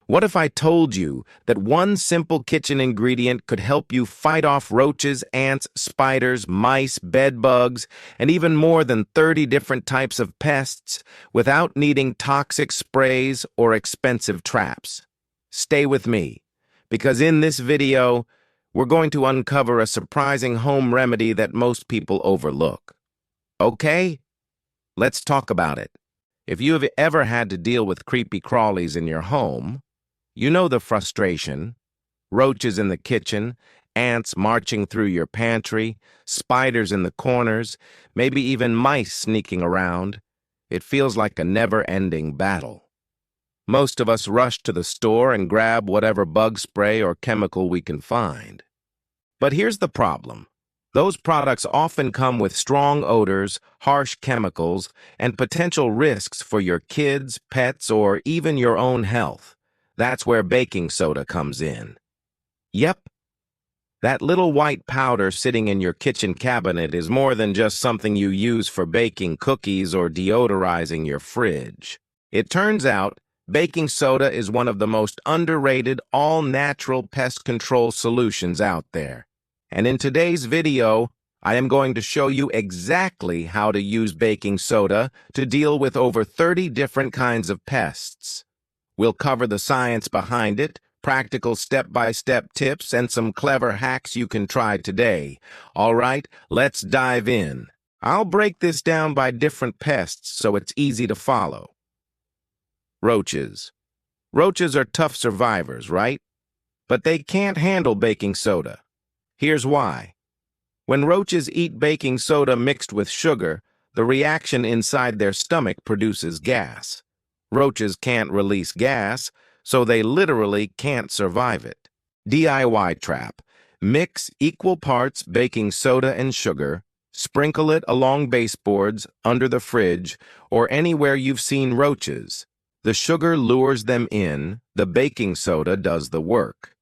What if I told you that one simple kitchen ingredient could help you fight off roaches, ants, spiders, mice, bedbugs, and even more than 30 different types of pests without needing toxic sprays or expensive traps? Stay with me, because in this video, we're going to uncover a surprising home remedy that most people overlook. Okay? Let's talk about it. If you have ever had to deal with creepy crawlies in your home, you know the frustration. Roaches in the kitchen, ants marching through your pantry, spiders in the corners, maybe even mice sneaking around. It feels like a never-ending battle. Most of us rush to the store and grab whatever bug spray or chemical we can find. But here's the problem. Those products often come with strong odors, harsh chemicals, and potential risks for your kids, pets, or even your own health. That's where baking soda comes in. Yep, that little white powder sitting in your kitchen cabinet is more than just something you use for baking cookies or deodorizing your fridge. It turns out, baking soda is one of the most underrated all-natural pest control solutions out there. And in today's video, I am going to show you exactly how to use baking soda to deal with over 30 different kinds of pests. We'll cover the science behind it, practical step-by-step tips, and some clever hacks you can try today. All right, let's dive in. I'll break this down by different pests so it's easy to follow. Roaches. Roaches are tough survivors, right? But they can't handle baking soda. Here's why. When roaches eat baking soda mixed with sugar, the reaction inside their stomach produces gas. Roaches can't release gas, so they literally can't survive it. DIY trap. Mix equal parts baking soda and sugar, sprinkle it along baseboards, under the fridge, or anywhere you've seen roaches. The sugar lures them in, the baking soda does the work.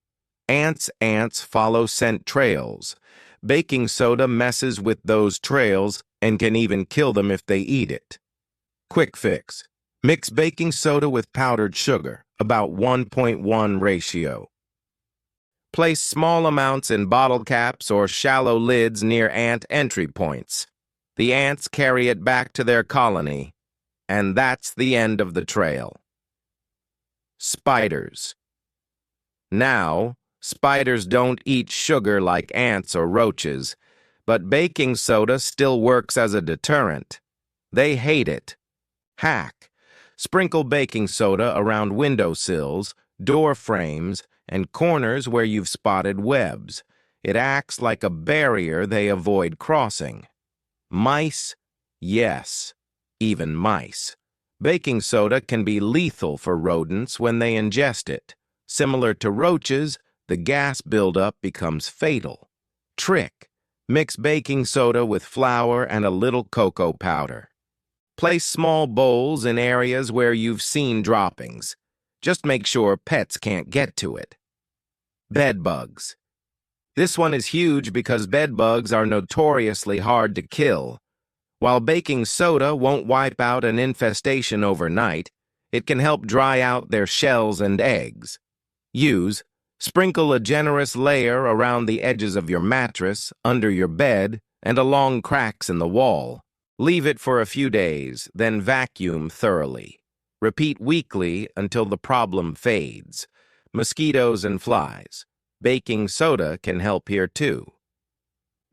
Ants follow scent trails. Baking soda messes with those trails and can even kill them if they eat it. Quick fix. Mix baking soda with powdered sugar, about 1:1 ratio. Place small amounts in bottle caps or shallow lids near ant entry points. The ants carry it back to their colony, and that's the end of the trail. Spiders. Now, spiders don't eat sugar like ants or roaches, but baking soda still works as a deterrent. They hate it. Hack. Sprinkle baking soda around windowsills, door frames, and corners where you've spotted webs. It acts like a barrier they avoid crossing. Mice? Yes, even mice. Baking soda can be lethal for rodents when they ingest it. Similar to roaches, the gas buildup becomes fatal. Trick. Mix baking soda with flour and a little cocoa powder. Place small bowls in areas where you've seen droppings. Just make sure pets can't get to it. Bedbugs. This one is huge because bedbugs are notoriously hard to kill. While baking soda won't wipe out an infestation overnight, it can help dry out their shells and eggs. Sprinkle a generous layer around the edges of your mattress, under your bed, and along cracks in the wall. Leave it for a few days, then vacuum thoroughly. Repeat weekly until the problem fades. Mosquitoes and flies. Baking soda can help here too.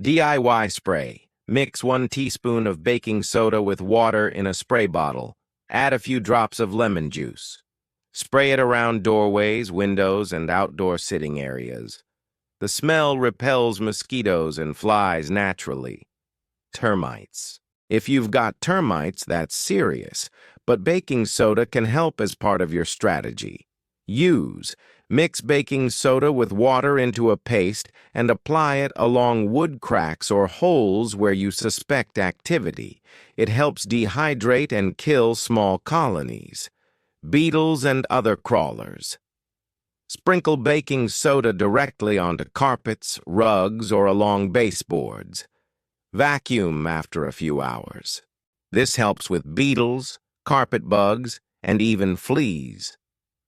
DIY spray. Mix 1 teaspoon of baking soda with water in a spray bottle. Add a few drops of lemon juice. Spray it around doorways, windows, and outdoor sitting areas. The smell repels mosquitoes and flies naturally. Termites. If you've got termites, that's serious, but baking soda can help as part of your strategy. Mix baking soda with water into a paste and apply it along wood cracks or holes where you suspect activity. It helps dehydrate and kill small colonies. Beetles and other crawlers. Sprinkle baking soda directly onto carpets, rugs, or along baseboards. Vacuum after a few hours. This helps with beetles, carpet bugs, and even fleas.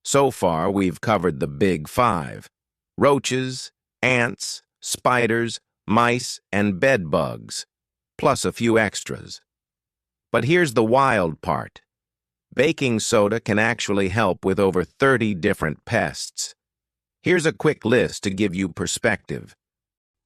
So far, we've covered the big five: roaches, ants, spiders, mice, and bedbugs, plus a few extras. But here's the wild part. Baking soda can actually help with over 30 different pests. Here's a quick list to give you perspective: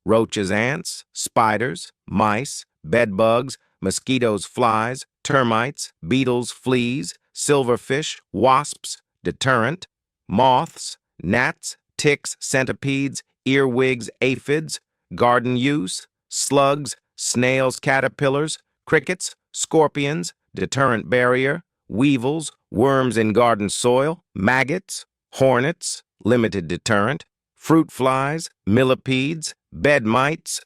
roaches, ants, spiders, mice, bedbugs, mosquitoes, flies, termites, beetles, fleas, silverfish, wasps, deterrent, moths, gnats, ticks, centipedes, earwigs, aphids, garden use, slugs, snails, caterpillars, crickets, scorpions, deterrent barrier, weevils, worms in garden soil, maggots, hornets, limited deterrent, fruit flies, millipedes, bed mites.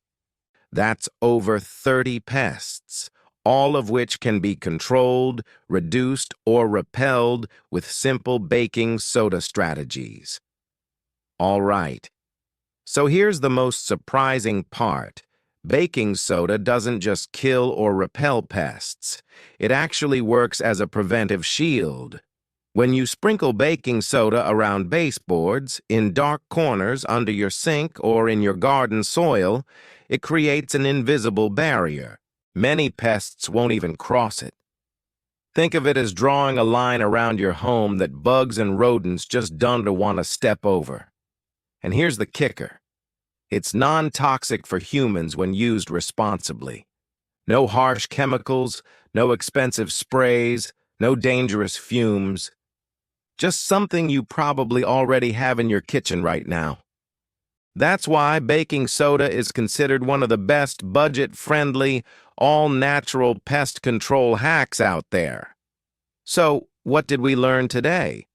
That's over 30 pests, all of which can be controlled, reduced, or repelled with simple baking soda strategies. All right, so here's the most surprising part. Baking soda doesn't just kill or repel pests. It actually works as a preventive shield. When you sprinkle baking soda around baseboards, in dark corners under your sink, or in your garden soil, it creates an invisible barrier. Many pests won't even cross it. Think of it as drawing a line around your home that bugs and rodents just don't want to step over. And here's the kicker. It's non-toxic for humans when used responsibly. No harsh chemicals, no expensive sprays, no dangerous fumes. Just something you probably already have in your kitchen right now. That's why baking soda is considered one of the best budget-friendly, all-natural pest control hacks out there. So, what did we learn today?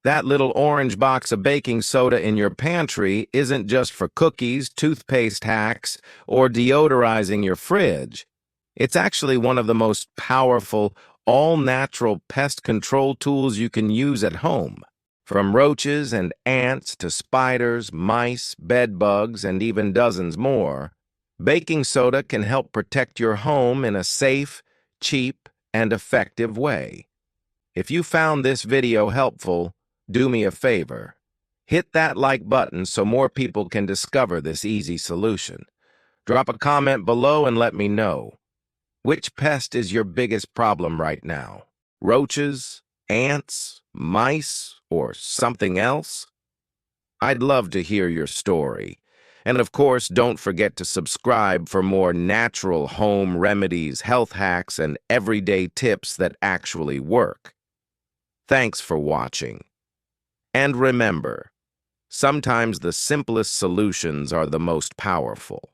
That little orange box of baking soda in your pantry isn't just for cookies, toothpaste hacks, or deodorizing your fridge. It's actually one of the most powerful, all-natural pest control tools you can use at home. From roaches and ants to spiders, mice, bedbugs, and even dozens more, baking soda can help protect your home in a safe, cheap, and effective way. If you found this video helpful, do me a favor. Hit that like button so more people can discover this easy solution. Drop a comment below and let me know. Which pest is your biggest problem right now? Roaches, ants, mice, or something else? I'd love to hear your story. And of course, don't forget to subscribe for more natural home remedies, health hacks, and everyday tips that actually work. Thanks for watching. And remember, sometimes the simplest solutions are the most powerful.